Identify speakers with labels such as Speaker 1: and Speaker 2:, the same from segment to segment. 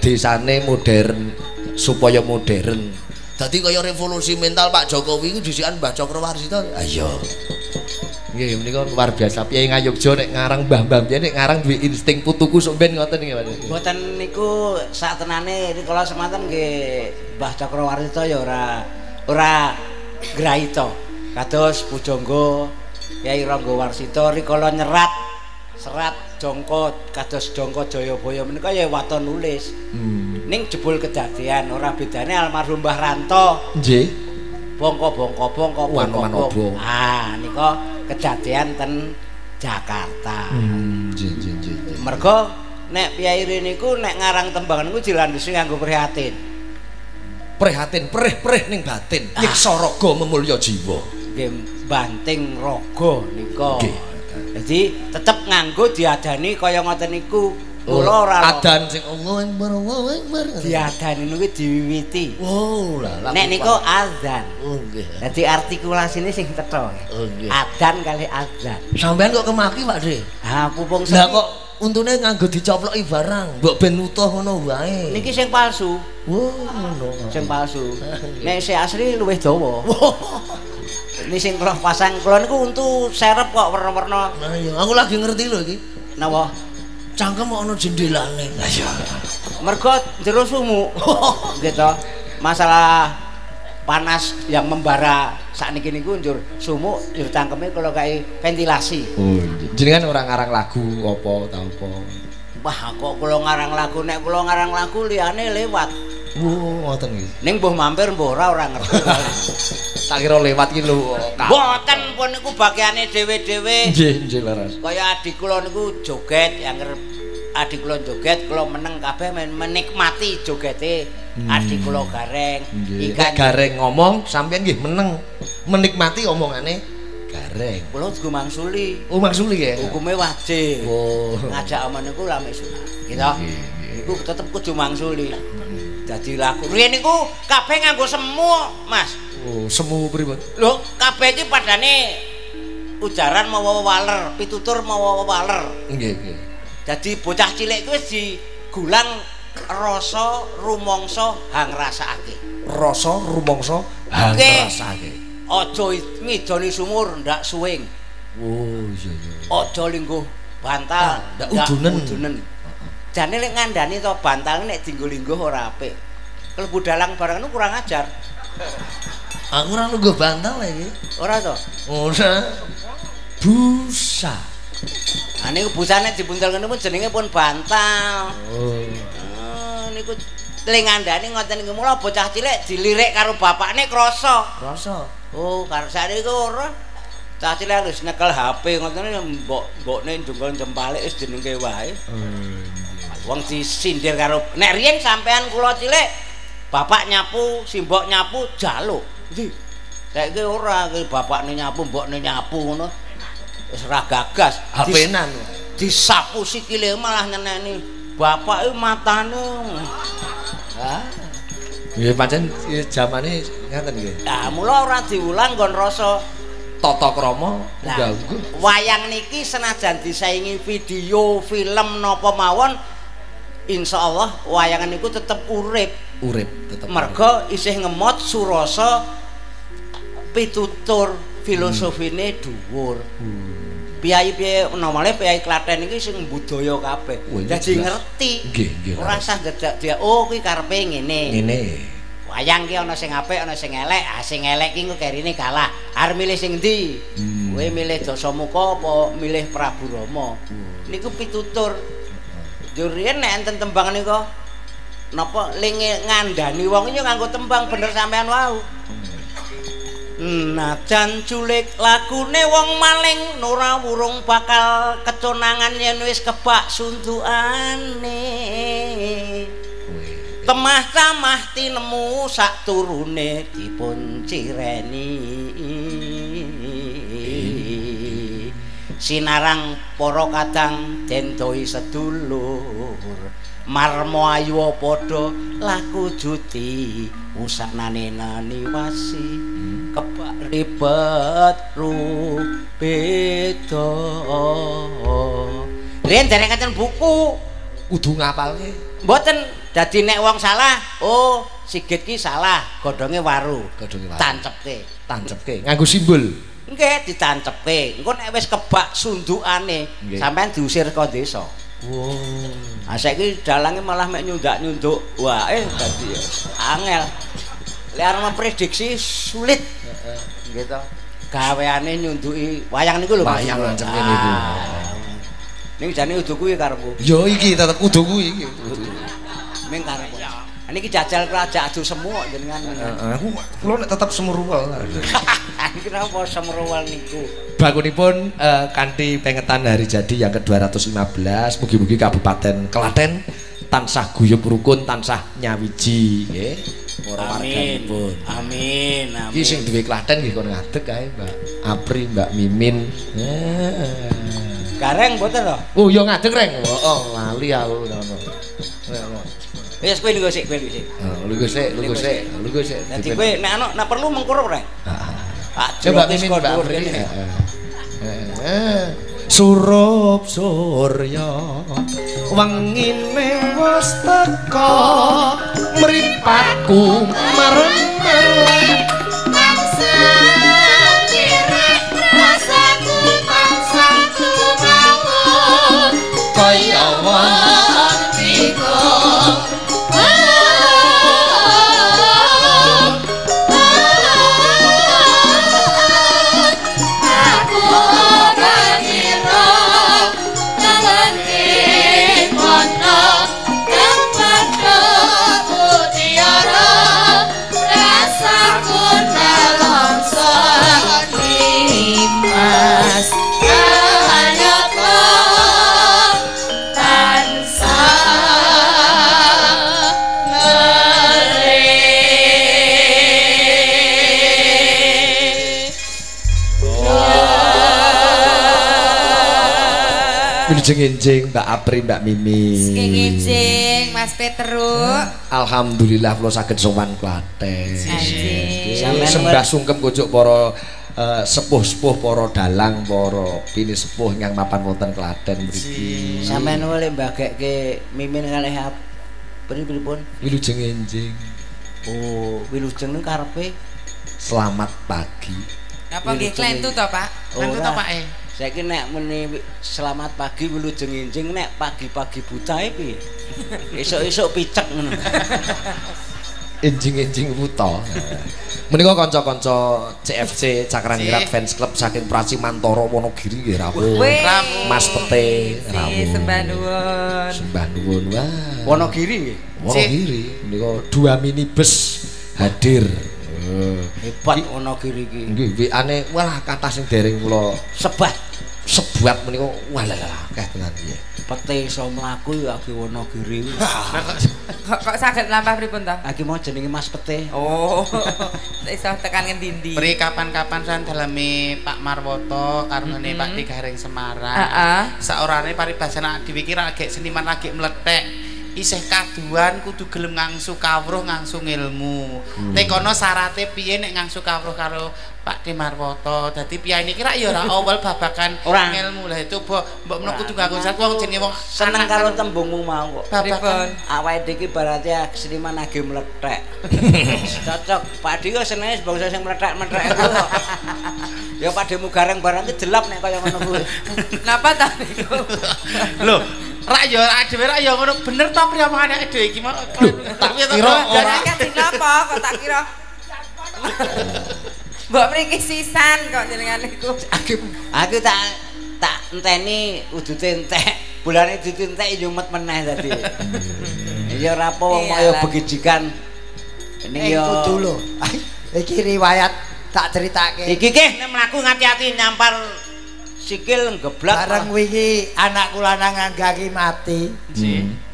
Speaker 1: desane modern supaya modern. Dadi kaya revolusi mental Pak Jokowi iku dhisikan Mbah Cokrowarsita. Ah iya. Nggih menika luar biasa. Piye Ngayogja nek ngarang Mbah-mbah piye nek ngarang duwe insting putuku sok ben ngoten nggih Pak.
Speaker 2: Mboten niku saktenane rikala semanten nggih Mbah Cokrowarsita ya ora grahita. Kados Pujangga Kyai Rangga Warsita rikala nyerat serat Jongko kados Jongko Jayabaya menika ya waton nulis. Ning jebul kedadian ora bedane almarhum Mbah Ranto.
Speaker 1: Nggih.
Speaker 2: Bongko.
Speaker 1: Manobo.
Speaker 2: Ah nika kedadian ten Jakarta.
Speaker 1: Nggih.
Speaker 2: Mergo nek Piyai niku nek ngarang tembangan niku dilandhusi nganggo prihatin.
Speaker 1: Prihatin, perih ning batin. Nyiksa raga memulya jiwa.
Speaker 2: Nggih banting raga nika.
Speaker 1: Nggih.
Speaker 2: Jadi tetep nganggo diadani kaya ngoten niku. Kula ora
Speaker 1: adan sing Allahu Akbar.
Speaker 2: Diadani niku diwiwiti.
Speaker 1: Oh lah.
Speaker 2: Nek niku azan.
Speaker 1: Oh nggih.
Speaker 2: Dadi artikulasine sing cetha.
Speaker 1: Oh nggih.
Speaker 2: Adan kali azan.
Speaker 1: Sampeyan kok kemaki Pak De?
Speaker 2: Ha pupung
Speaker 1: Lah kok untune nganggo dicoploki barang, mbok ben utuh ngono wae.
Speaker 2: Niki sing palsu.
Speaker 1: Oh ngono.
Speaker 2: Sing palsu. Nek sing asli luwih dawa. Ini sing kula pasang kula niku untu serep kok warna-warna.
Speaker 1: Nah iya, aku lagi ngerti lho iki.
Speaker 2: Napa?
Speaker 1: Cangkem ana jendelane. Lah iya.
Speaker 2: Mergo jero sumuk. Gitu. Masalah panas yang membara sakniki niku njur sumuk njur cangkeme kula kae ventilasi.
Speaker 1: Oh, jenengan ora ngarang lagu apa ta apa?
Speaker 2: Wah, kok kula ngarang lagu nek kula ngarang lagu liyane lewat.
Speaker 1: Ngoten nggih.
Speaker 2: Ning mbuh mampir mbuh ora ngerti.
Speaker 1: Tak kira lewat ki lho.
Speaker 2: Mboten pun niku bagiane dhewe-dhewe.
Speaker 1: Nggih laras.
Speaker 2: Kaya adik kula niku joget yang adik kula joget kula meneng kabeh menikmati jogete adik kula Gareng.
Speaker 1: Ikan Gareng ngomong sampeyan nggih meneng menikmati omongane Gareng.
Speaker 2: Kula juga mangsuli.
Speaker 1: Oh mangsuli ya.
Speaker 2: Hukume wajib.
Speaker 1: Oh.
Speaker 2: Ngajak aman niku lame sunah. Gitu. Iku tetep kudu mangsuli. Dadi laku. Riyen niku kabeh nganggo semu, Mas.
Speaker 1: Oh, semu pripun?
Speaker 2: Lho, kabeh iki padane ujaran mawa waler, pitutur mawa waler.
Speaker 1: Nggih.
Speaker 2: Dadi bocah cilik kuwi wis digulang rasa rumangsa hang rasakake.
Speaker 1: Rasa rumangsa hang rasakake.
Speaker 2: Aja ngidoni sumur ndak suwing.
Speaker 1: Oh, iya.
Speaker 2: Aja lingguh bantal
Speaker 1: ndak udunen.
Speaker 2: Jane lek ngandani to bantal nek dienggo-lingguh ora apik. Klebu dalang barang niku kurang ajar.
Speaker 1: Aku ora lungguh bantal iki.
Speaker 2: Ora to?
Speaker 1: Ora. Busa.
Speaker 2: Ah niku busane dibuntel ngene pun jenenge pun bantal.
Speaker 1: Oh.
Speaker 2: Niku lengandane ngoten niku mula bocah cilik dilirik karo bapakne krasa. Oh, karo sakniki ora. Cah cilik wis nyekel HP ngoten mbokne njungkul jempale wis jenenge wae. Wong disindir karo nek riyen sampean kula cilik bapak nyapu, simbok nyapu jaluk. Ndi? Saiki ora bapakne nyapu, mbokne nyapu ngono. Wis ora gagas.
Speaker 1: HP-nan.
Speaker 2: Disapu sikile malah nyeneni. Bapak iki matane. Hah?
Speaker 1: Nggih pancen jamane ngaten nggih.
Speaker 2: Lah mula ora diulang nggon rasa
Speaker 1: tata krama ganggu.
Speaker 2: Wayang niki senajan disaingi video, film napa mawon insyaallah wayangan niku tetep urip tetep. Merga isih ngemot surasa pitutur filosofine dhuwur. Piyai-piyai nomale piyai Klaten iki sing budaya kabeh. Dadi ngerti.
Speaker 1: Nggih.
Speaker 2: Ora usah dadak dia oh kuwi karepe ngene. Wayang ki ana sing apik ana sing elek. Ah sing elek ki engko kerine kalah. Arep milih sing ndi? Kowe milih Dasamuka apa milih Prabu Rama? Niku pitutur. Juriyen nek enten tembang nika napa linge ngandani wong iki nganggo tembang bener sampean wau. Najan culik lagune wong maling ora wurung bakal keconangan yen wis kebak suntukane. Temah camah tinemu sak turune dipun cireni. Sinarang para kadang dendoi sedulur marmo ayu padha laku juti usaknane nani wasi kebak ribet beda. Riyen dereng kancen buku
Speaker 1: kudu ngapalke.
Speaker 2: Mboten dadi nek wong salah, oh Sigit ki salah, godhonge waru. Tancepke.
Speaker 1: Nganggo simbol.
Speaker 2: Nggih, ditancepke. Engko nek wis kebak sundukane, sampean diusir ka desa.
Speaker 1: Wow.
Speaker 2: Ah saiki dalange malah mek nyundak-nyunduk. Wah, dadi angel. Lek arep memprediksi sulit. Gitu. Gaweane nyunduki wayang niku lho.
Speaker 1: Wayang macam ngene iku.
Speaker 2: Ning jane udu kuwi karepku.
Speaker 1: Yo iki tetep udu kuwi iki.
Speaker 2: Ming karepku. Niki jajal kerajaan adu semu jenengan.
Speaker 1: Aku kula nek tetep semeruwal.
Speaker 2: Niki napa semeruwal niku?
Speaker 1: Bangunipun kanthi pengetan hari jadi yang ke-215, mugi-mugi Kabupaten Klaten tansah guyub rukun, tansah nyawiji, nggih. Para warganipun.
Speaker 2: Amin.
Speaker 1: Iki sing duwe Klaten nggih kon ngadeg kae, Mbak Apri, Mbak Mimin.
Speaker 2: Gareng mboten lho.
Speaker 1: Oh, ya ngadeg reng. Heeh, lali aku ngono.
Speaker 2: Wis kowe lho sik.
Speaker 1: Lungguh sik.
Speaker 2: Dadi kowe nek perlu mengkurung reng.
Speaker 1: Coba Mimin Mbak Apri. Surup surya wengine wis teka mripatku marem-marem
Speaker 3: mangsa kirek rasaku mangsaku mawon
Speaker 1: kaya watiku Enjing Mbak Apri, Mbak Mimi.
Speaker 3: Enjing Mas Petruk.
Speaker 1: Alhamdulillah kula saged sowan Klaten.
Speaker 3: Anjing.
Speaker 1: Sembah sungkem kojok para sepuh-sepuh, para dalang, para pinisepuh ingkang mapan wonten Klaten mriki.
Speaker 2: Sampeyan oleh mbagekke Mimin kalih pripun?
Speaker 1: Wilujeng enjing.
Speaker 2: Oh, wilujeng niku karepe
Speaker 1: selamat pagi.
Speaker 3: Napa nggih klentu to, Pak?
Speaker 2: Klentu to, Pak? Saiki nek muni selamat pagi wilujeng enjing nek pagi-pagi butahe piye? Esuk-esuk picek ngono.
Speaker 1: Enjing-enjing buta. Menika kanca-kanca CFC Cakraningrat Fans Club saking Pracimantara Wonogiri nggih rawuh. Mas Pete rawuh. Sembah nuwun. Wah.
Speaker 2: Wonogiri nggih.
Speaker 1: Wonogiri menika 2 minibus hadir.
Speaker 2: Hebat Wonogiri iki.
Speaker 1: Nggih, WA-ne walah kathah sing dereng kula sebat menika walah akeh tenan nggih.
Speaker 2: Pete iso mlaku ya agi Wonogiri.
Speaker 3: Kok saged lampah pripun to?
Speaker 2: Agi mau jenenge Mas Pete.
Speaker 3: Oh. Iso tekan ngendi-endi.
Speaker 4: Pri kapan-kapan san daleme Pak Marwoto karone Pak Tigaring Semarang.
Speaker 3: Heeh.
Speaker 4: Saorane paribasana dipikir agek seniman lagi meletek. Isih kaduan kudu gelem ngangsu kawruh ngangsu ilmu. Nek kono syarate piye nek ngangsu kawruh karo Pak Marwoto. Dadi piyane iki rak ya ora awal babakan ilmu. Lah itu mbok menawa kudu nganggo satu wong jenenge wong
Speaker 2: seneng karo tembungmu mau kok.
Speaker 4: Babakan
Speaker 2: awake dhewe iki berarti seniman lagi meletek. Cocok. Pak Di yo senenge bangsa sing meletek-meletek iku. Ya Pak Demu gareng barang iki delap nek kaya ngono kuwi.
Speaker 3: Napa ta niku?
Speaker 4: Lho, rak yo dhewe rak yo ngono bener to priyamane dhewe iki mau. Tapi
Speaker 3: kira ora sing napa kok tak kira. Mbok mriki sisan kok jenengan niku.
Speaker 2: Aku tak enteni udute entek. Bulane ditentek nyumet meneh tadi. Ya ora apa wong kaya begijikan. Ini yo kudu lho. Iki riwayat tak critake. Iki nek mlaku ngati-ati nyampar sikil geblak
Speaker 5: bareng wingi anakku lanang anggaki mati.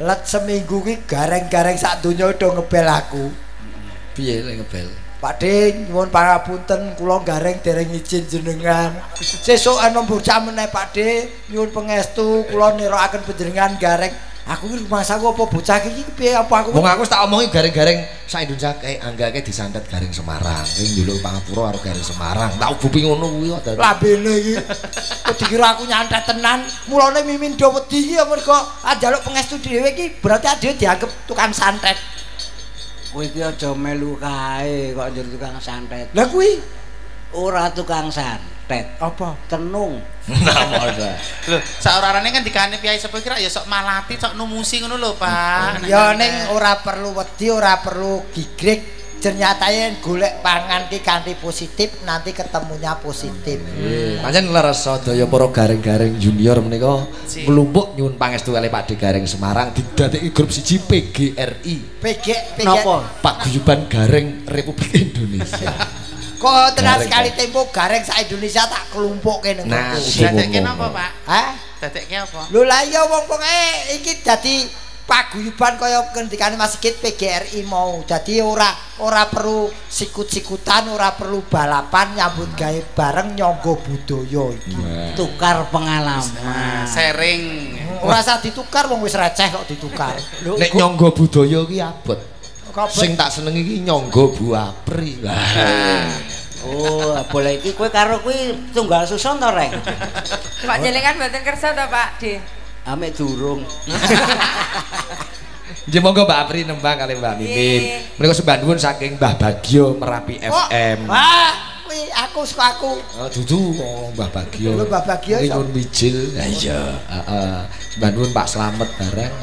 Speaker 5: Let seminggu ki gareng-gareng sak donya do ngebel aku.
Speaker 1: Piye lek ngebel?
Speaker 5: Pakde nyuwun pangapunten kula gareng dereng izin jenengan. Sesuk ana bocah meneh Pakde nyuwun pangestu kula nerakaken panjenengan gareng Aku iki rumangsaku apa bocah iki piye apa aku.
Speaker 1: Wong aku tak omongi garing-garing sak Indonesia anggake disantet garing Semarang. Iki ndelok Pangapura karo garing Semarang. Tak ubupi ngono kuwi kok.
Speaker 5: Lambene iki. Kok dikira aku nyantet tenan. Mulane mimin do wedi iki mergo njaluk pangestu dhewe iki berarti dhewe dianggep tukang santet.
Speaker 2: Kowe iki aja melu kae kok njur tukang santet.
Speaker 5: Lah kuwi
Speaker 2: Ora tukang santet.
Speaker 5: apa?
Speaker 2: Tenung.
Speaker 4: Lho, saorane kan dikane piyai sepuh kira ya sok malati, sok numusi ngono lho, Pak.
Speaker 5: Ya ning ora perlu wedi, ora perlu gigrek. Ternyatane golek pangan ki kanthi positif nanti ketemunya positif.
Speaker 1: Pancen leres sadaya para garing-garing junior menika mlumpuk nyuwun pangestu kali Pakde Garing Semarang didadeki grup siji PGRI.
Speaker 5: PG
Speaker 2: Napa?
Speaker 1: Paguyuban Garing Republik Indonesia.
Speaker 5: Kok tenan
Speaker 1: Garing,
Speaker 5: sekali tempo garing sak Indonesia tak kelumpukke ning
Speaker 1: Nah,
Speaker 5: kono.
Speaker 4: Dadekke napa, Pak?
Speaker 5: Hah?
Speaker 4: Dadekke apa?
Speaker 5: Lho lah iya wong-wong iki dadi paguyuban kaya ngendikane Mas Sigit PGRI mau. Dadi ora perlu sikut-sikutan, ora perlu balapan, nyambut gawe bareng nyangga budaya iki.
Speaker 2: Tukar pengalaman.
Speaker 4: Sharing.
Speaker 5: Ora usah ditukar wong wis receh kok ditukar.
Speaker 1: Nek nyangga budaya ki abot.
Speaker 5: Kok
Speaker 1: Sing tak seneng iki nyangga Bu Apri.
Speaker 2: Oh, boleh iki kowe karo kuwi tunggal susun to, Reng?
Speaker 3: Pak Jelingan mboten kersa to, Pak D?
Speaker 2: Ame durung.
Speaker 1: Nggih monggo Mbak Apri nembang kali Mbak Mimin. Menika sembah nuwun saking Mbah Bagio Merapi FM.
Speaker 5: Wah, kuwi aku suka aku.
Speaker 1: Oh, dudu Mbah Bagio.
Speaker 5: Lho, Mbah Bagio iso.
Speaker 1: Nyuwun mijil. Ha iya, heeh. Sembah nuwun Pak Slamet bareng.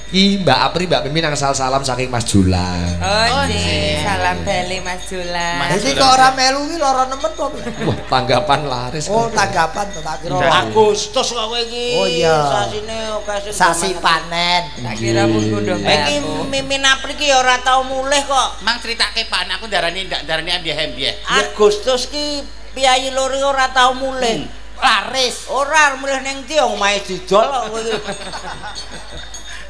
Speaker 1: Iki Mbak Apri, Mbak Mimin angsal salam saking Mas Julang.
Speaker 3: Oh, nggih. Salam bali Mas Julan.
Speaker 5: Jadi kok ora melu ki lara nemen to.
Speaker 1: Wah, tanggapan laris.
Speaker 5: Oh, tanggapan to tak kira.
Speaker 2: Agustus kok kowe iki.
Speaker 5: Oh iya.
Speaker 2: Sasine okasi.
Speaker 5: Sasi panen.
Speaker 3: Tak kira pun kudu
Speaker 2: Iki Mimin Apri ki ora tau mulih kok.
Speaker 4: Mang critake Pak anakku darani ndak darani ambyeh-ambyeh.
Speaker 2: Agustus ki piyayi loro ora tau mulih.
Speaker 5: Laris.
Speaker 2: Ora mulih ning ndi omahe didol kok kowe iki.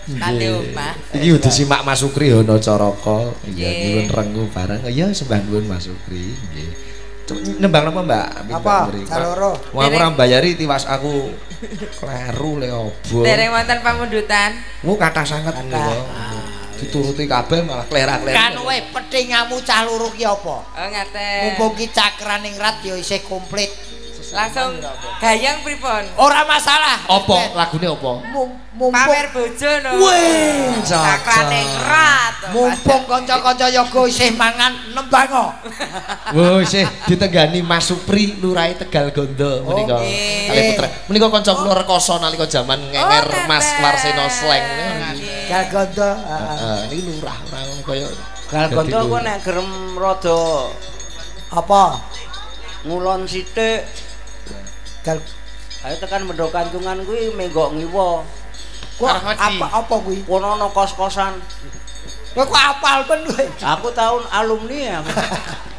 Speaker 3: Nanti omah.
Speaker 1: Iki udah simak Mas Sukri Hono Coroko. Iya,
Speaker 3: Nggih.
Speaker 1: nyuwun rengu bareng. Oh iya, sembah nuwun Mas Sukri. Nggih. Nembang napa, Mbak?
Speaker 5: Apa? Caloro.
Speaker 1: Wong aku ora mbayari tiwas aku kleru le obo.
Speaker 3: Dereng wonten pamundutan.
Speaker 1: Mu kathah sanget menika. Dituruti kabeh malah klera-klera.
Speaker 5: Kan kowe petingamu cah loro ki apa?
Speaker 3: Oh, ngaten.
Speaker 5: Mumpung ki cakraning rat ya isih komplit.
Speaker 3: Langsung gayang pripun?
Speaker 5: Ora masalah.
Speaker 1: Apa lagune apa?
Speaker 5: Mumpung
Speaker 3: Pamer bojo no.
Speaker 5: Weh,
Speaker 3: Cakrane rat.
Speaker 5: mumpung kanca-kanca yoga isih mangan nembango.
Speaker 1: Wah, isih ditenggani Mas Supri Lurahe Tegal Gondo menika.
Speaker 3: nggih.
Speaker 1: Kali putra. Menika kanca kula rekoso nalika jaman ngenger Mas Warseno Sleng.
Speaker 5: Galgondo.
Speaker 1: Heeh, niki lurah ora kaya
Speaker 2: Galgondo ku nek gerem rada
Speaker 5: Apa?
Speaker 2: ngulon sithik.
Speaker 5: Gal
Speaker 2: Ayo tekan Mendok Kantungan kuwi menggok ngiwa.
Speaker 5: apa kuwi?
Speaker 2: Kono ana kos-kosan.
Speaker 5: Kowe kok apal ben kowe?
Speaker 2: Aku tahun alumni ya.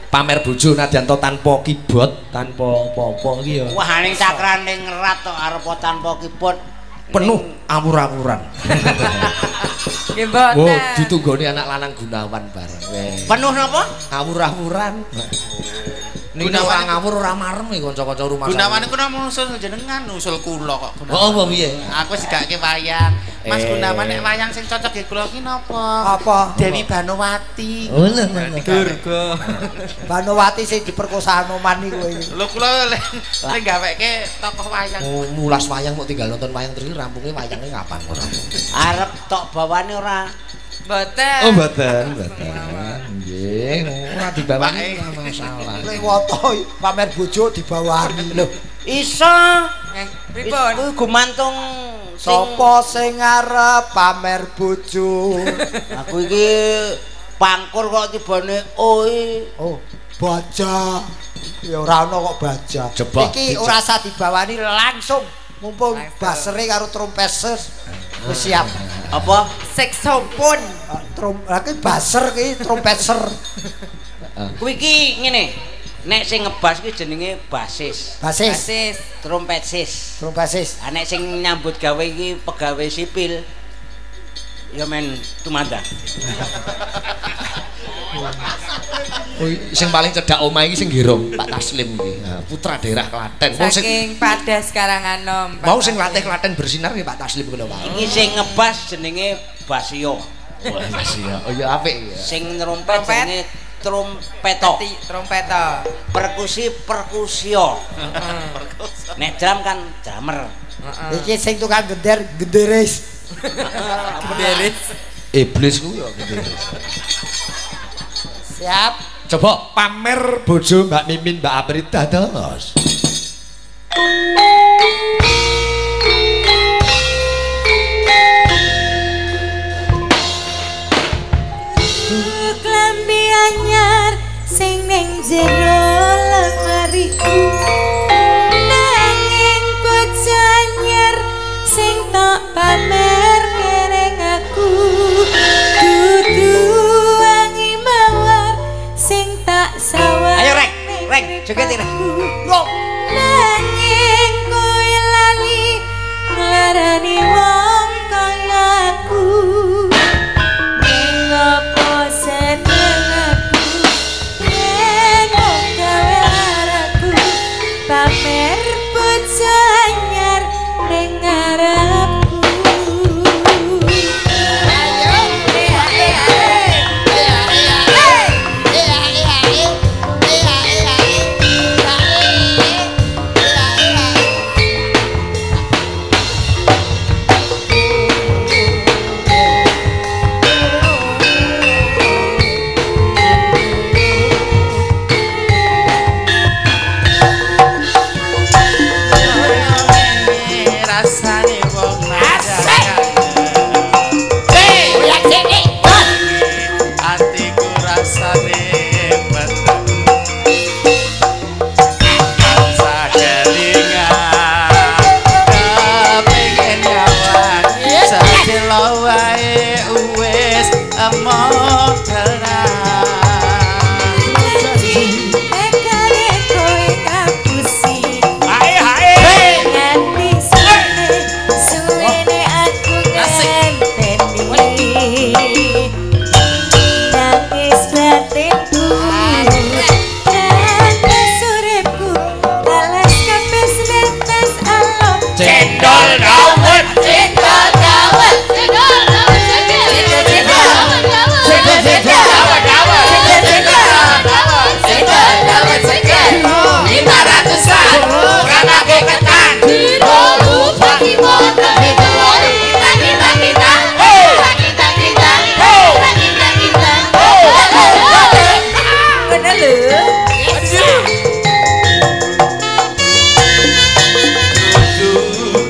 Speaker 1: pamer bojo nadyan to tanpa kibot, tanpa apa-apa iki ya.
Speaker 2: Wah ning cakrane ngerat tok arep tanpa kibot.
Speaker 1: Penuh awur-awuran.
Speaker 3: Nggih mboten.
Speaker 1: Oh, ditunggoni anak lanang Gunawan bareng.
Speaker 2: Penuh napa?
Speaker 1: Awur-awuran. Niki ora ngawur ora marem iki kanca-kanca rumah.
Speaker 4: Gunawan iku namung usul jenengan, usul kula kok.
Speaker 1: Oh, apa piye?
Speaker 4: Aku wis digake wayang. Mas Gunawan nek wayang sing cocok nggih kula ki napa?
Speaker 5: Apa?
Speaker 4: Dewi Banowati.
Speaker 1: Oh, lho.
Speaker 4: Durga.
Speaker 5: Banowati sing diperkosa Anoman iki kowe.
Speaker 4: Lho kula lek gaweke tokoh wayang.
Speaker 1: Oh, mulas wayang kok tinggal nonton wayang terus rampunge wayange kapan ora?
Speaker 2: Arep tok bawane ora.
Speaker 3: Mboten.
Speaker 1: Oh, mboten. Nggih, ora dibawani ora masalah.
Speaker 5: Lewoto pamer bojo dibawani. Lho,
Speaker 2: Iso.
Speaker 3: Pripun?
Speaker 2: Kuwi gumantung sing
Speaker 5: sapa sing arep pamer bojo?
Speaker 2: aku iki pangkur kok tibane oi.
Speaker 5: Oh, baja. Ya ora ana kok baja.
Speaker 1: Jebak,
Speaker 5: Iki ora usah dibawani langsung. Mumpung basere karo trompeter wis siap.
Speaker 2: Apa?
Speaker 3: Saxophone.
Speaker 5: Lagi baser ki trompeter.
Speaker 2: Kuwi iki ngene. Nek sing ngebas ki jenenge basis.
Speaker 5: Basis,
Speaker 3: Basis.
Speaker 2: Trompetis.
Speaker 5: trompesis.
Speaker 2: Nek sing nyambut gawe iki pegawai sipil. Ya men tumandang.
Speaker 1: Sing paling cedhak omah iki sing nggirong Pak Taslim iki. Nah, putra daerah Klaten.
Speaker 3: Saking Padas Karangan Nom.
Speaker 1: Mau sing latih Klaten bersinar ya Pak Taslim kena Pak.
Speaker 2: Iki sing ngebas jenenge Basio.
Speaker 1: Wah, masih ya. Oh ya apik ya.
Speaker 2: Sing ngerompet jenenge trompeto.
Speaker 3: Trompeto.
Speaker 2: Perkusio. Nek drum kan drummer.
Speaker 5: Iki sing tukang gender genderis.
Speaker 3: Genderis.
Speaker 1: Iblis ku ya genderis.
Speaker 5: Siap.
Speaker 1: Coba pamer bojo Mbak Mimin Mbak Aprit dados.
Speaker 6: Klambi anyar sing ning jero lemariku nanging bojo anyar sing tok pamer kereng aku dudu wangi mawar sing tak sawar.
Speaker 2: Ayo rek, joget rek.
Speaker 6: Nanging kowe lali nglarani wong kaya aku. Ngopo seneng aku yen wong gawe laraku pamer bojo anyar ning ngarepku.
Speaker 4: Rasane wong atiku rasane metu sakelingan kepengin nyawang sedelo wae wis emong tenan.
Speaker 6: Ekare kowe kapusi
Speaker 4: Hae hae
Speaker 6: nganti suwene aku ngenteni nangis batinku nangis uripku alas kapes netes alon
Speaker 4: cendol dawet
Speaker 6: cendol dawet cendol dawet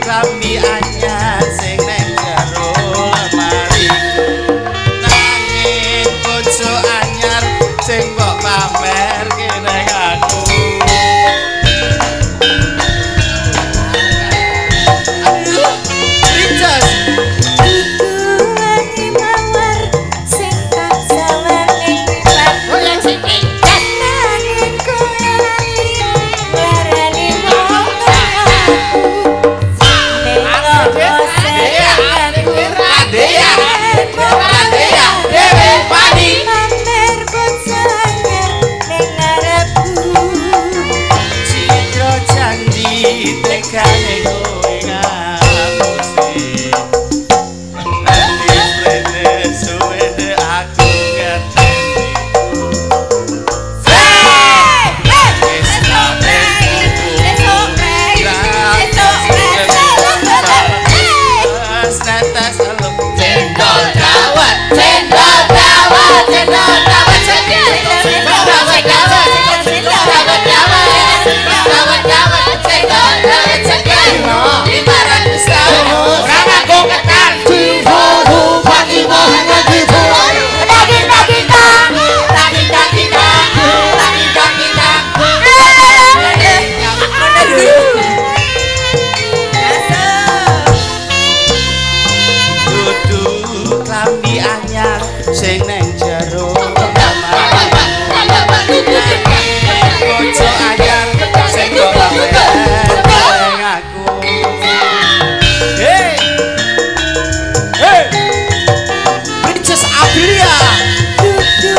Speaker 4: kami anyar sing neng jero lemari nanging bojo anyar sing mbok pamer kene aku. Aduh, Princess.
Speaker 6: wangi mawar sing tak sawar ning nanging kowe lali larani wong kaya aku. Pamer bojo anyar ning ngarepku.
Speaker 4: Citra candi tekane kowe ngapusi nanti prene suwene aku ngerteni cendol dawet cendol dawet cendol dawet cendol dawet Dudu klambi anyar sing neng jero lemari bojo anyar sing kok pamer aku. Hey hey Princess Aprilia
Speaker 6: Dudu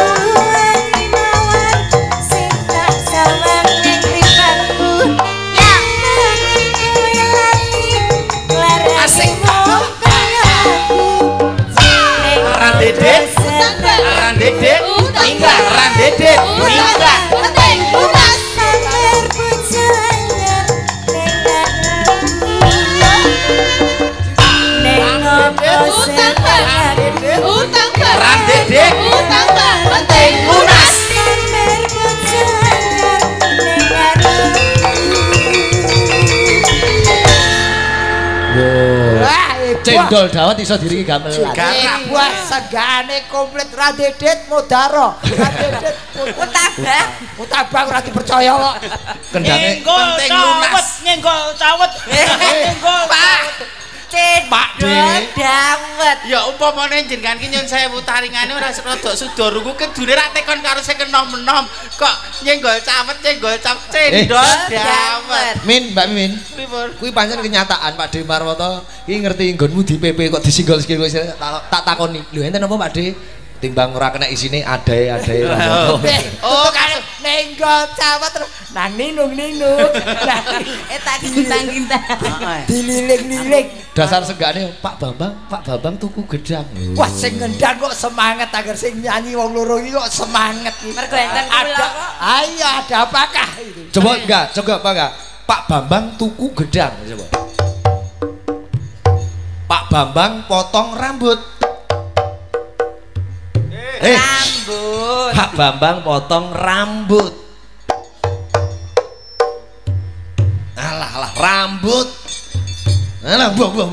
Speaker 1: Cendol dawet iso diringi gamelan.
Speaker 5: Buah segane komplit ra dedet modaro. Ra dedet
Speaker 3: Utabah.
Speaker 5: utabang ora dipercaya kok.
Speaker 1: Kendane
Speaker 4: penting lunas.
Speaker 2: Nyenggol cawet. Nyenggol
Speaker 3: Pak.
Speaker 1: Pak De.
Speaker 3: Dawet.
Speaker 4: Ya umpamane jenengan ki nyun sewu taringane ora rada suda ruku kedune ra tekon karo sing enom-enom kok nyenggol cawet cendol dawet.
Speaker 1: Min, Mbak Min.
Speaker 4: Pripun?
Speaker 1: Kuwi pancen kenyataan Pak De Marwoto. Iki ngerti nggonmu di PP kok disinggol-singgol tak takoni. Lho enten apa Pak De? Timbang ora kena isine adae.
Speaker 5: Oh, kan nenggol cawet terus nang ninung.
Speaker 3: Tak gintang-gintang.
Speaker 5: Dililing-liling.
Speaker 1: Dasar senggane Pak Bambang tuku gedang.
Speaker 5: Wah sing ngendang kok semangat agar sing nyanyi wong loro iki kok semangat iki.
Speaker 3: Mergo enten kula
Speaker 5: Ada,
Speaker 3: kok.
Speaker 5: ayo ada apakah itu?
Speaker 1: Coba apa enggak? Pak Bambang tuku gedang coba. Pak Bambang potong rambut.
Speaker 3: Rambut.
Speaker 1: Pak Bambang potong rambut. Alah rambut. Alah buang.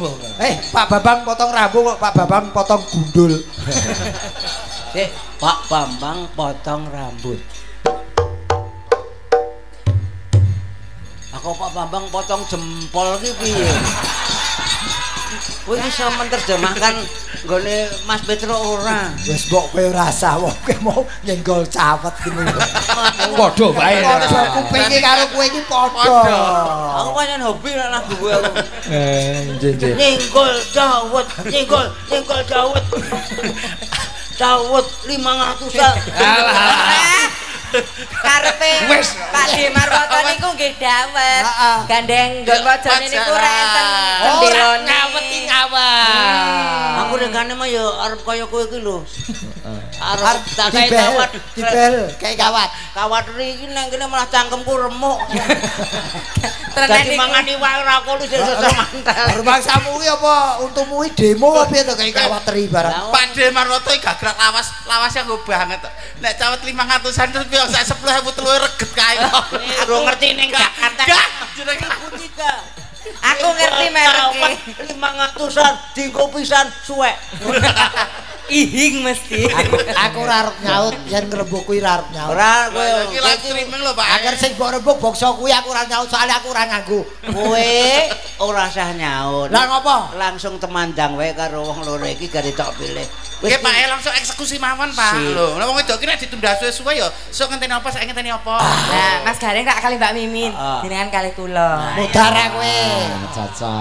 Speaker 5: Pak Bambang potong rambut kok Pak Bambang potong gundul.
Speaker 2: Pak Bambang potong rambut. Aku Pak Bambang potong jempol ki piye? Kowe iso menerjemahkan nggone Mas Petro ora?
Speaker 5: Wis mbok kowe rasa wong kowe mau nyenggol cawet gini.
Speaker 1: Padha wae.
Speaker 5: Padha kupinge karo kowe iki padha.
Speaker 2: Aku pancen hobi nek lagu kowe aku.
Speaker 1: Njenjen.
Speaker 2: Nyenggol cawet. Cawet 500-an.
Speaker 3: Karepe Pak De Marwoto niku nggih dawet. Gandeng nggon wajane niku ra enten
Speaker 5: Ora
Speaker 3: kendelone.
Speaker 5: ngaweti ngawet.
Speaker 2: Aku regane mah ya arep kaya kowe iki lho. Arep tak kae
Speaker 5: Dibel,
Speaker 2: kawat.
Speaker 5: dibel kayak kawat.
Speaker 2: Kawat iki nang kene malah cangkemku remuk.
Speaker 3: Tenan
Speaker 2: Dadi
Speaker 3: niku.
Speaker 2: mangan iwak ora kuwi sesuk mantel.
Speaker 5: Rumangsamu kuwi apa untumu iki demo apa piye to kayak kawat teri barang.
Speaker 4: Pak De Marwoto iki gagrak lawas yang nggo banget. Nek cawet 500-an terus piye sak 10.000 telu reget kae.
Speaker 2: Aku ngerti ning Jakarta.
Speaker 4: Jenenge
Speaker 2: Putih ka.
Speaker 3: Aku ngerti mereke.
Speaker 2: 500-an dienggo pisan suwek.
Speaker 3: Ihing mesti.
Speaker 5: Aku ora arep nyaut yen ngrembug kuwi ora arep nyaut.
Speaker 2: Ora kowe
Speaker 4: iki live streaming lho Pak.
Speaker 5: Agar sing mbok rembug bangsa kuwi aku ora nyaut soalnya aku ora nganggo.
Speaker 2: kowe ora usah nyaut.
Speaker 5: Lah ngopo?
Speaker 2: Langsung temandang wae karo wong loro iki gare tok pilih.
Speaker 4: Nggih Pak, langsung eksekusi mawon Pak.
Speaker 2: Sip.
Speaker 4: Lho, nek wong wedok ki nek ditunda suwe-suwe ya sok ngenteni apa sak ngenteni apa.
Speaker 3: Nah, Mas Gareng tak kali Mbak Mimin, jenengan kali kula.
Speaker 5: Mudara kowe.
Speaker 1: Caca.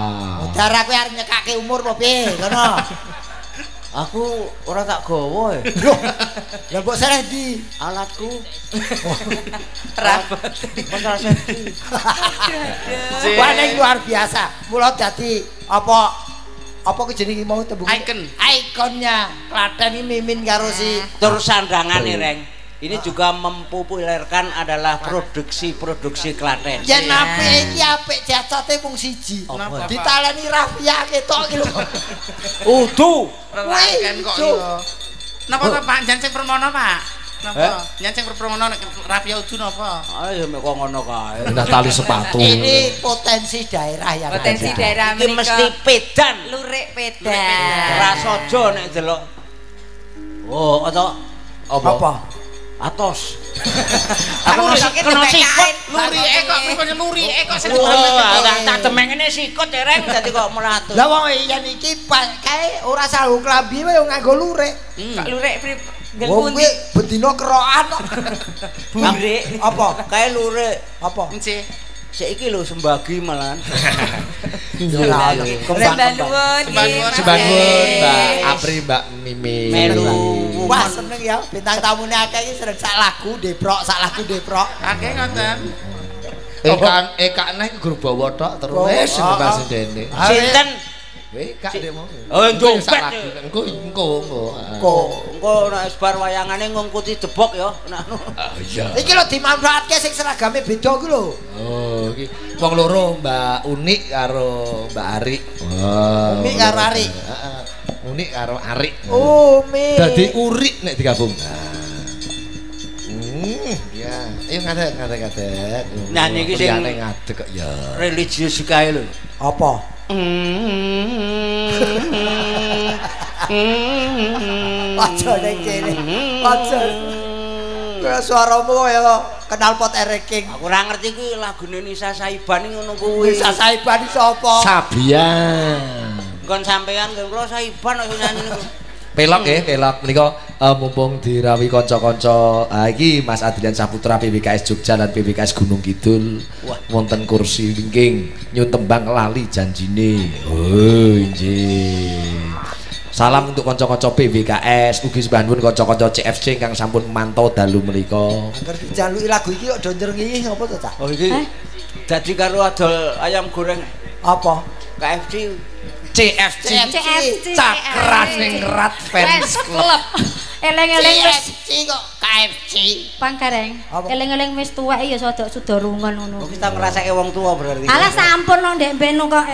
Speaker 5: Mudara kowe arep nyekake umur apa piye? Ngono.
Speaker 2: Aku ora tak gawa.
Speaker 5: Loh. Lah mbok sereh di
Speaker 2: Alatku
Speaker 3: Rabot.
Speaker 2: kontrasepsi.
Speaker 5: Wah ning luar biasa. Mula dadi apa ki jenenge mau tembung ikonnya Klaten ini Mimin karo si
Speaker 2: Terus sandangane Reng. Ini juga mempopulerkan adalah produksi Klaten.
Speaker 5: yen apik iki apik jacate mung siji.
Speaker 4: Apa?
Speaker 5: Ditaleni Rafia ketok iki lho.
Speaker 2: Udu.
Speaker 4: Relaken kok
Speaker 5: Cuk.
Speaker 4: ya. Napa Pak Jan sing permono Pak? Napa? Jan sing permono nek Rafia Udu napa?
Speaker 2: Ayo mek kok ngono kae.
Speaker 1: Nah tali sepatu.
Speaker 5: Ini potensi daerah yang
Speaker 3: Potensi
Speaker 5: ada.
Speaker 3: daerah
Speaker 2: Iki
Speaker 3: menika.
Speaker 2: mesti pedan.
Speaker 3: Lurik pedan.
Speaker 2: Ora sojo nek delok. Oh, atau
Speaker 5: Apa?
Speaker 2: atos.
Speaker 3: Aku
Speaker 2: kena sikut.
Speaker 4: Lurike kok pripun lurike kok sing
Speaker 2: Tak temengene sikut ya Reng dadi kok melatus.
Speaker 5: Lah wong yen iki kae ora salu klambi wae nganggo lurik.
Speaker 3: Kok lurik ngel
Speaker 5: Wong
Speaker 3: pundi?
Speaker 5: kuwi bedino kerokan kok.
Speaker 3: Burik.
Speaker 5: Apa?
Speaker 2: Kae lurik.
Speaker 5: Apa?
Speaker 4: Encih.
Speaker 2: Saiki lho sembagi malahan.
Speaker 5: Ora ono.
Speaker 3: Sembah nuwun.
Speaker 1: Sembah nuwun Mbak Apri, Mbak Mimin.
Speaker 2: Melu.
Speaker 5: Wah seneng ya bintang tamune akeh iki seneng sak lagu deprok.
Speaker 4: Akeh ngoten.
Speaker 1: Eka neh grup bawa tok terus sembah sendene.
Speaker 2: Sinten?
Speaker 1: Kak demo.
Speaker 2: Oh, jompet.
Speaker 1: Engko.
Speaker 2: Engko nek sebar wayangane ngungkuti debok ya.
Speaker 1: Iya.
Speaker 5: Iki lho dimanfaatke sing seragame beda ku lho.
Speaker 1: Oh, iki wong loro Mbak Unik karo Mbak Ari. Wah.
Speaker 5: Unik karo Ari.
Speaker 1: Heeh. Unik karo Ari.
Speaker 5: Umi.
Speaker 1: Dadi Urik nek digabung. Ya, ayo ngadet.
Speaker 2: Nyanyi iki sing
Speaker 1: ngadeg kok ya.
Speaker 2: religius kae lho.
Speaker 5: Apa? Aja ning kene. Aja. Kaya suaramu kaya kenal pot ereking.
Speaker 2: Aku ora ngerti kuwi lagune Nisa Saiban iki ngono kuwi.
Speaker 5: Nisa Saiban iki sapa?
Speaker 1: Sabian.
Speaker 2: Kon sampean kula Saiban kok nyanyi niku.
Speaker 1: Pelok nggih, pelok menika mumpung dirawi kanca-kanca iki Mas Adrian Saputra PBKS Jogja lan PBKS Gunung Kidul. Wonten kursi wingking nyun tembang lali janjine. Oh, injih. Salam untuk kanca-kanca PBKS, ugi sembahun kanca-kanca CFC ingkang sampun mantau dalu menika.
Speaker 5: Angger dijaluki lagu iki kok do njerengih apa to, Cak?
Speaker 2: Oh iki dadi karo adol ayam goreng
Speaker 5: Apa?
Speaker 2: KFC.
Speaker 1: CFC Cakraning Rat Fans Club.
Speaker 3: Eleng-eleng wis
Speaker 5: kok KFC.
Speaker 3: Panggareng. Eleng-eleng wis tuwek ya sudah rungon ngono.
Speaker 2: Kok kita ngrasake wong tua berarti.
Speaker 3: Alah sampun lho ndek mbenu kok.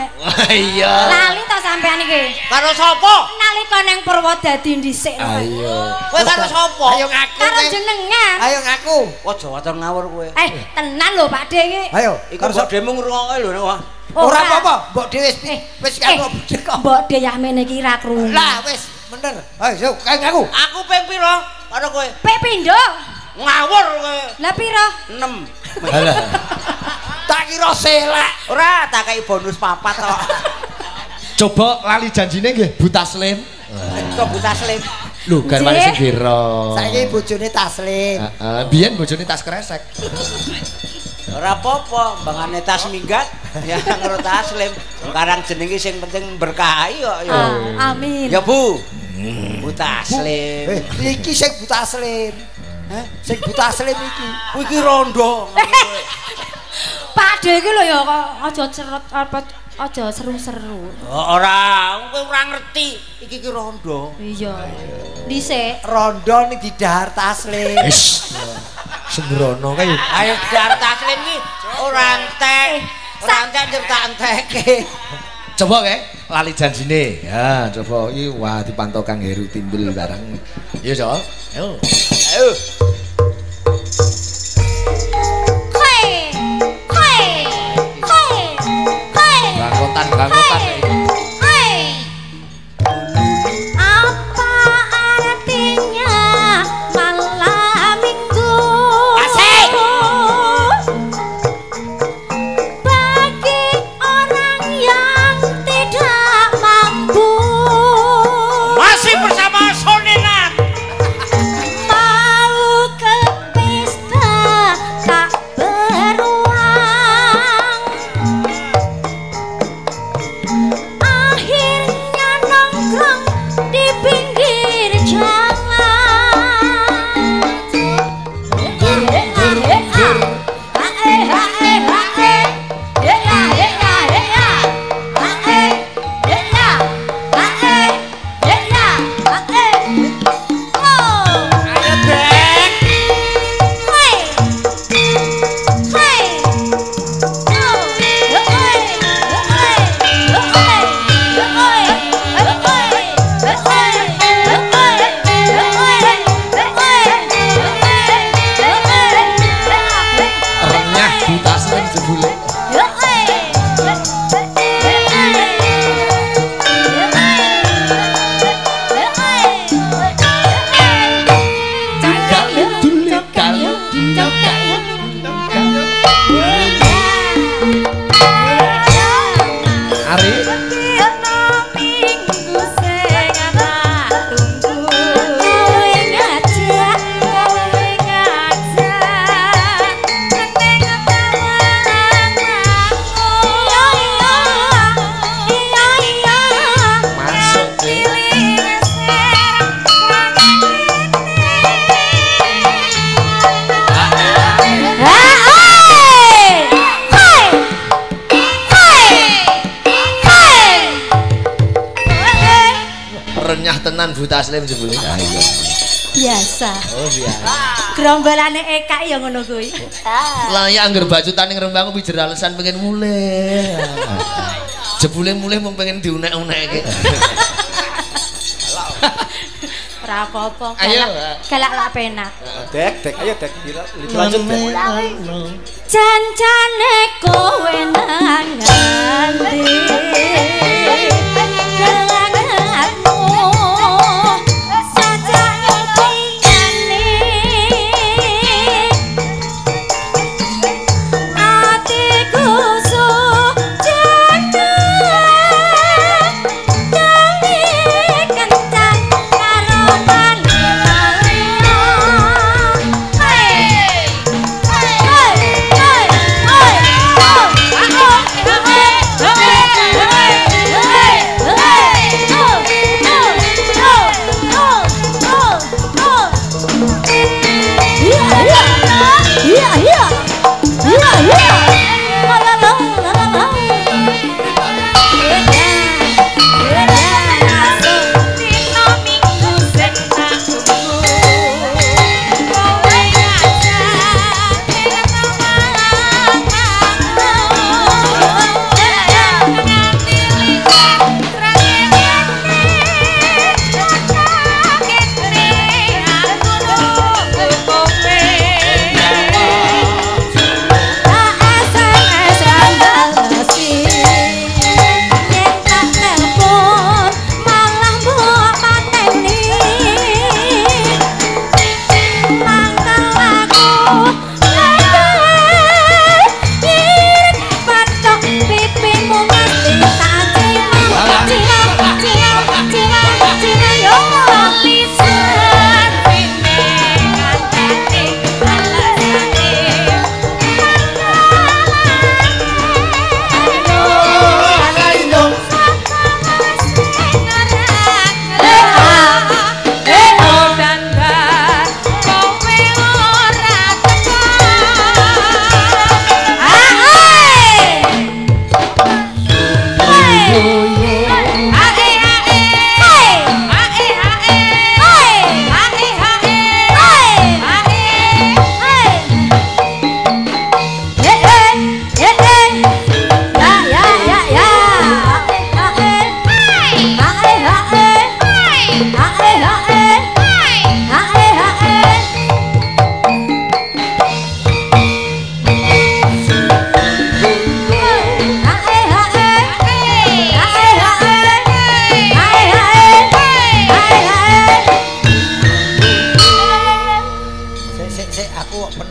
Speaker 1: Iya.
Speaker 3: Lali to sampean iki.
Speaker 2: Karo sapa?
Speaker 3: Nalika ning Purwodadi dhisik.
Speaker 1: Ayo.
Speaker 2: Kowe karo sapa?
Speaker 5: Ayo ngaku.
Speaker 3: Karo jenengan.
Speaker 5: Ayo ngaku.
Speaker 2: Aja waton ngawur kowe.
Speaker 3: Tenan lho Pak De iki.
Speaker 5: Ayo.
Speaker 2: Iku kok demo ngrungokke lho wah.
Speaker 5: Ora apa-apa, Mbok Dewi wis kanggo budhe kok.
Speaker 3: Mbok De yamene iki ra krungu.
Speaker 5: Lah wis bener. Ayo ngaku.
Speaker 2: Aku ping pira karo kowe?
Speaker 3: Pek pindho.
Speaker 2: Ngawur kowe.
Speaker 3: Lah pira?
Speaker 2: 6.
Speaker 1: Halah.
Speaker 5: Tak kira selak.
Speaker 2: Ora tak kei bonus 4 kok.
Speaker 1: Coba lali janjine nggih Bu Taslim.
Speaker 2: Kok Bu Taslim.
Speaker 1: Lho garwane sing biro.
Speaker 5: Saiki bojone Taslim.
Speaker 1: Heeh, biyen bojone tas kresek.
Speaker 2: Ora apa-apa, bangane tas minggat ya ngro Taslim. Sekarang jenenge sing penting berkahi kok ya.
Speaker 3: Amin.
Speaker 2: Ya Bu. Bu Taslim.
Speaker 5: Iki sing Bu Taslim. Heh, sing Bu Taslim iki.
Speaker 2: Kuwi iki rondo.
Speaker 3: Pak De iki lho ya kok aja cerot apa aja seru-seru.
Speaker 2: Ora, kowe ora ngerti. Iki ki rondo.
Speaker 3: Iya. Dhisik.
Speaker 5: Rondo ning didahar Taslim.
Speaker 1: Wis. Sembrono kae.
Speaker 2: Ayo dar Taslim iki ora entek. Ora entek njur tak enteke.
Speaker 1: Coba kae lali janjine. Ya, coba iki wah dipantau Kang Heru Timbul bareng. Iya, Cok. Ayo.
Speaker 2: Ayo.
Speaker 1: Bangkotan
Speaker 3: Apa artinya malam minggu?
Speaker 2: Asik.
Speaker 3: Bagi orang yang tidak mampu
Speaker 2: Masih bersama Sonenan.
Speaker 3: mau ke pesta tak beruang. Akhirnya nongkrong di pinggir jalan.
Speaker 2: Ayo Dek.
Speaker 1: renyah Bu Taslim jebule. Ari masuk deh. Renyah tenan Bu Taslim jebule. Ayo.
Speaker 3: Biasa.
Speaker 1: Oh biasa.
Speaker 3: Gerombolane Eka ya ngono kuwi.
Speaker 1: Lah ya angger bacutan ning Rembang pijer alasan pengen mulih. Jebule mulih mung pengen diunek-unekke.
Speaker 3: Ora apa-apa.
Speaker 1: Ayo.
Speaker 3: Galak lak penak.
Speaker 2: Dek, ayo Dek. Lanjut Dek.
Speaker 3: Jancane kowe nang ngendi?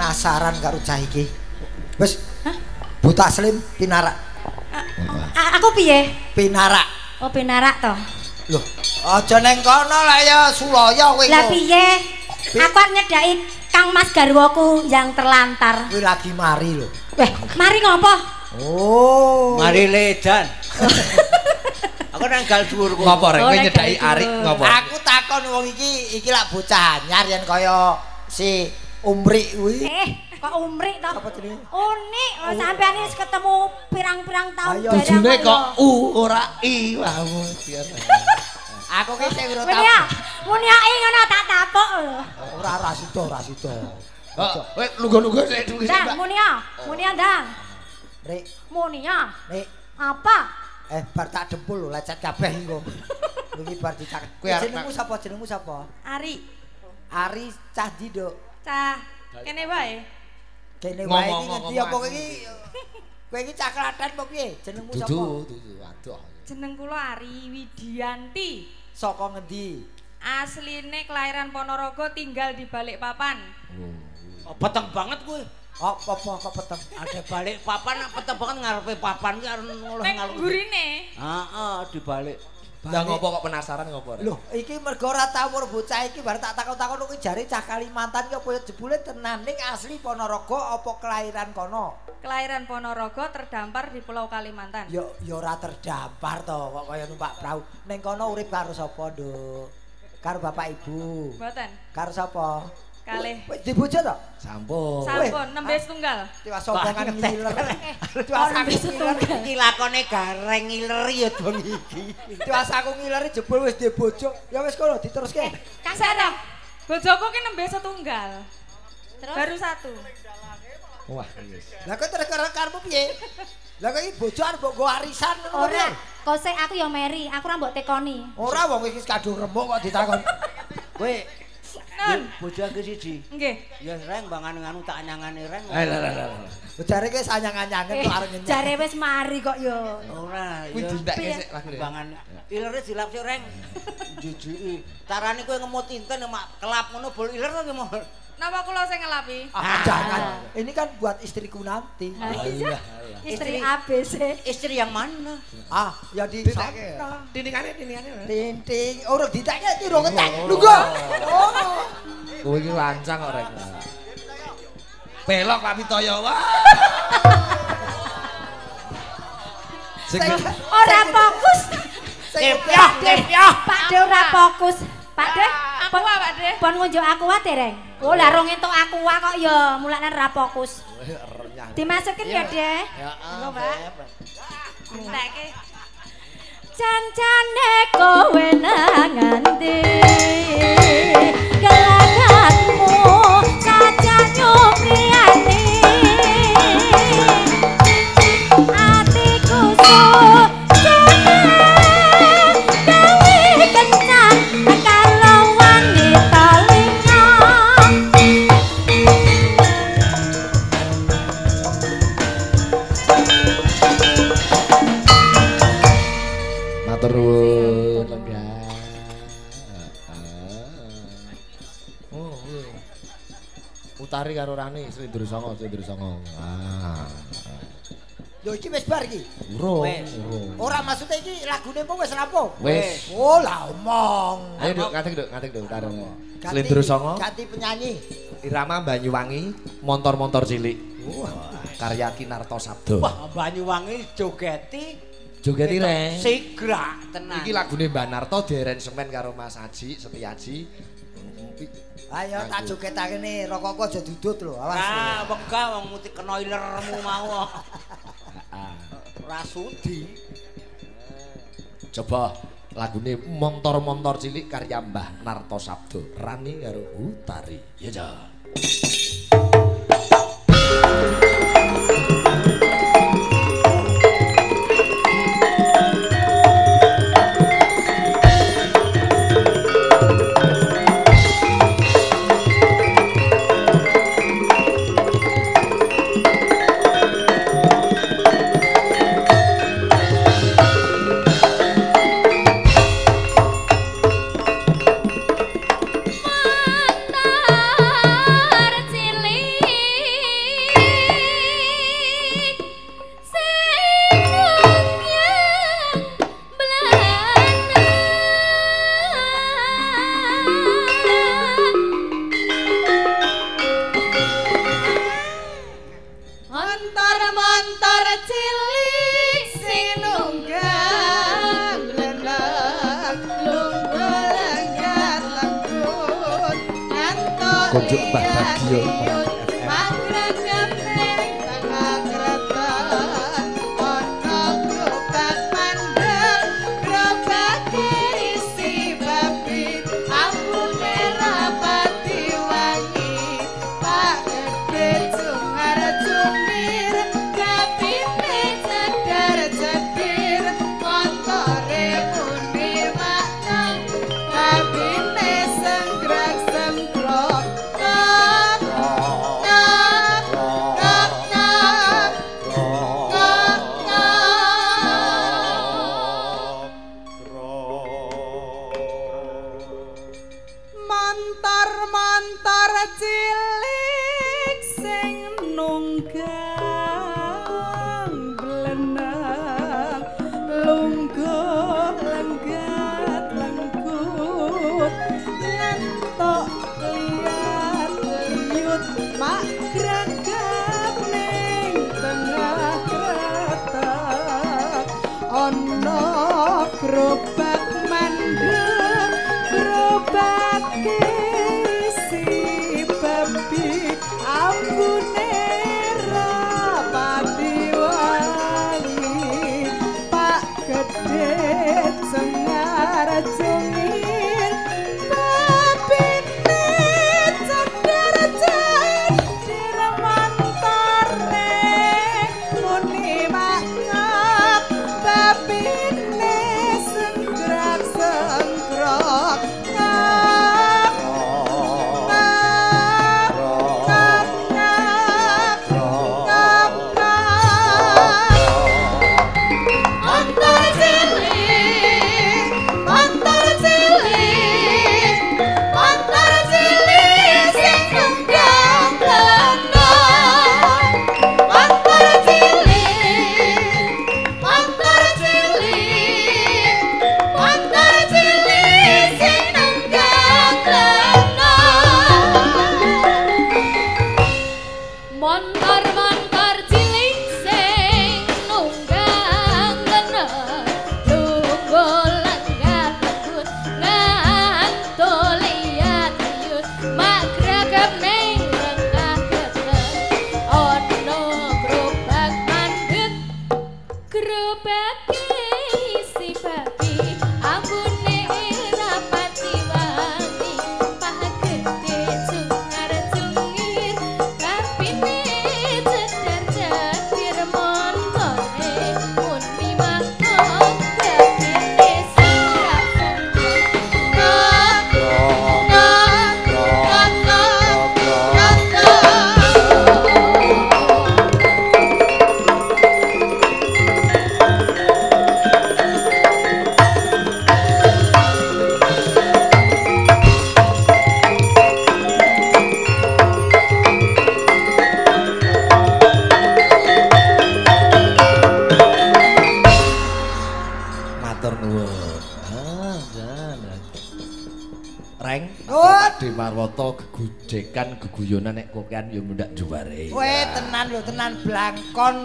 Speaker 5: penasaran karo cah iki. Wis. Buta Slim pinarak.
Speaker 3: Aku piye?
Speaker 5: Pinarak.
Speaker 3: Oh, pinarak to.
Speaker 5: Loh, aja neng kono lah ya Sulaya kowe.
Speaker 3: Lah piye? Aku arep nyedaki Kang Mas garwaku yang terlantar.
Speaker 5: Kowe lagi mari lho.
Speaker 3: Weh, mari ngopo?
Speaker 5: Oh.
Speaker 2: Mari ledan. Aku nang gal dhuwur kok.
Speaker 1: Ngopo rek kowe nyedaki Arik ngopo?
Speaker 5: Aku takon wong iki lak bocah anyar yen kaya si Umri kuwi.
Speaker 3: Kok Umri to?
Speaker 5: Apa jenenge?
Speaker 3: Unik, sampean wis ketemu pirang-pirang tahun
Speaker 5: Ayo,
Speaker 3: barang.
Speaker 1: Bojone kok ora I wae biasa.
Speaker 5: Aku ki sing ora
Speaker 3: Muni ya, muni ya ngono tak tapuk lho.
Speaker 5: ora sida.
Speaker 1: Kowe lungguh-lungguh sik dhuwur sik,
Speaker 3: Ndang, muni ya ndang.
Speaker 5: Rek,
Speaker 3: Muni ya.
Speaker 5: Rek,
Speaker 3: Apa?
Speaker 5: bar tak dempul lho lecet kabeh engko. Iki bar dicak. Jenengmu sapa?
Speaker 3: Ari.
Speaker 5: Ari cah ndi, Duk?
Speaker 3: Cah, kene wae.
Speaker 5: Kene wae iki ngendi apa kowe iki? Kowe iki cah Klaten apa piye? Jenengmu sapa?
Speaker 1: Dudu, aduh.
Speaker 3: Jeneng kula Ari Widianti.
Speaker 5: Saka ngendi?
Speaker 3: Asline kelahiran Ponorogo, tinggal di Balikpapan.
Speaker 2: Oh, peteng banget kowe.
Speaker 5: Apa kok peteng?
Speaker 2: Ada balik papan peteng banget ngarepe papan ki arep ngolah
Speaker 3: Ning
Speaker 2: ngalung.
Speaker 3: gurine.
Speaker 2: Heeh, di balik.
Speaker 1: Lah ngopo kok penasaran ngopo rek?
Speaker 5: Loh, iki mergo ora tawur bocah iki bar tak takon-takon kuwi jare cah Kalimantan ki apa jebule tenan ning asli Ponorogo apa kelahiran kono?
Speaker 3: Kelahiran Ponorogo, terdampar di Pulau Kalimantan.
Speaker 5: Ya ora terdampar to kok kaya numpak perahu. Ning kono urip karo sapa, Nduk? Karo bapak ibu.
Speaker 3: Mboten.
Speaker 5: Karo sapa?
Speaker 3: Kalih.
Speaker 5: Wis di bojo to?
Speaker 1: Sampun.
Speaker 3: Sampun, nembe setunggal.
Speaker 5: Tiwas sombongan ngiler.
Speaker 3: Oh, nembe setunggal.
Speaker 2: Iki lakone gareng ngileri ya dong iki.
Speaker 5: Tiwas aku ngiler jebul wis di bojo. Ya wis kono diteruske.
Speaker 3: Kang Sara, bojoku ki nembe setunggal. Terus? Baru satu.
Speaker 1: Wah, wis.
Speaker 5: Lah kok terus karepmu piye? Lah kok iki bojo arep mbok go arisan ngono.
Speaker 3: Ora, kok sik aku ya Mary, aku ora mbok tekoni.
Speaker 5: Ora wong iki kadung remuk kok ditakon.
Speaker 2: Kowe
Speaker 3: Nun.
Speaker 2: bojo aku siji.
Speaker 3: Nggih.
Speaker 2: Ya reng bangan nganu tak anyangane reng.
Speaker 1: Lah.
Speaker 5: Jare ki anyang-anyangen kok arep nyenyek.
Speaker 3: Jare wis mari kok ya.
Speaker 2: Ora,
Speaker 1: Kuwi
Speaker 2: ya
Speaker 1: dintekke sik lagune.
Speaker 2: bangan ilere dilap sik reng. Jujuki. Carane kowe ngemut inten mak kelap ngono bol iler to ki mau.
Speaker 3: Napa kula sing ngelapi?
Speaker 5: Jangan. Ini kan buat istriku nanti.
Speaker 3: Iya. Istri ABC.
Speaker 2: Istri yang mana?
Speaker 5: Ya di
Speaker 1: Ditekke.
Speaker 5: sana.
Speaker 1: Tiningane.
Speaker 5: Tinting. Ora ditekke iki ro ngetek. Lungguh. Oh.
Speaker 1: Kowe iki lancang kok rek. Pelok Pak Pitoyo. Wah. Sing
Speaker 3: Ora fokus.
Speaker 2: Tepyah.
Speaker 3: Pak De ora fokus. Pak De, aku Pak De. Pon ngunjuk aku wae dereng. Oh, lah rong entuk aku wae kok ya, mulane ora fokus. Dimasukin ya, De. Heeh, Mbak. Entekke. Cancane kowe nang ngendi? Gelagatmu saja nyukriyani. Atiku
Speaker 1: Matur lenggah. Utari karo Rani Sri Dursanga.
Speaker 5: Yo iki wis bar iki.
Speaker 1: Urung.
Speaker 5: Ora maksudnya iki lagune apa wis rampung?
Speaker 1: Wis.
Speaker 5: Oh, lah omong.
Speaker 1: Ayo Duk, ngatik Duk utari. Sri Dursanga.
Speaker 5: Ganti penyanyi.
Speaker 1: Irama Banyuwangi, montor-montor cilik. Karya Kinarto Sabdo.
Speaker 2: Wah, Banyuwangi jogeti.
Speaker 1: Jogeti rek.
Speaker 2: Sigra tenan.
Speaker 1: Iki lagune Mbak Narto diaransemen karo Mas Haji Setiaji.
Speaker 5: Ayo tak jogetake ne rokokku aja dudut lho, awas.
Speaker 2: Ah, wegah wong muti kena ilermu mau. Ora sudi.
Speaker 1: Coba lagune montor-montor cilik karya Mbah Narto Sabdo. Rani karo Utari. Ya ja.
Speaker 3: Mantar
Speaker 1: konjuk Mbah Bagio. Gegudekan geguyonan nek kokean yo mundak juware.
Speaker 5: Kowe tenan lho tenan blangkon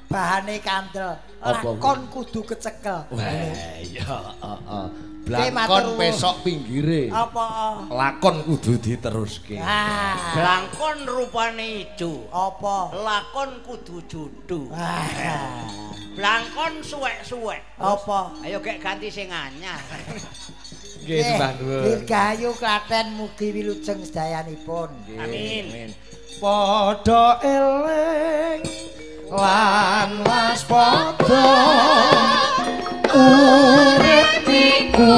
Speaker 5: bahane kandel. Lakon kudu kecekel.
Speaker 1: Wah iya heeh. Blangkon pesok pinggire.
Speaker 5: Apa?
Speaker 1: Lakon kudu diteruske.
Speaker 2: Blangkon rupane ijo.
Speaker 5: Apa?
Speaker 2: Lakon kudu judu. Blangkon suwek-suwek.
Speaker 5: Apa?
Speaker 2: Ayo gek ganti sing anyar.
Speaker 1: Nggih, Mbah Nuwun.
Speaker 5: Dirgahayu Klaten mugi wilujeng sedayanipun.
Speaker 2: Amin.
Speaker 1: Padha eling lan waspada urip iku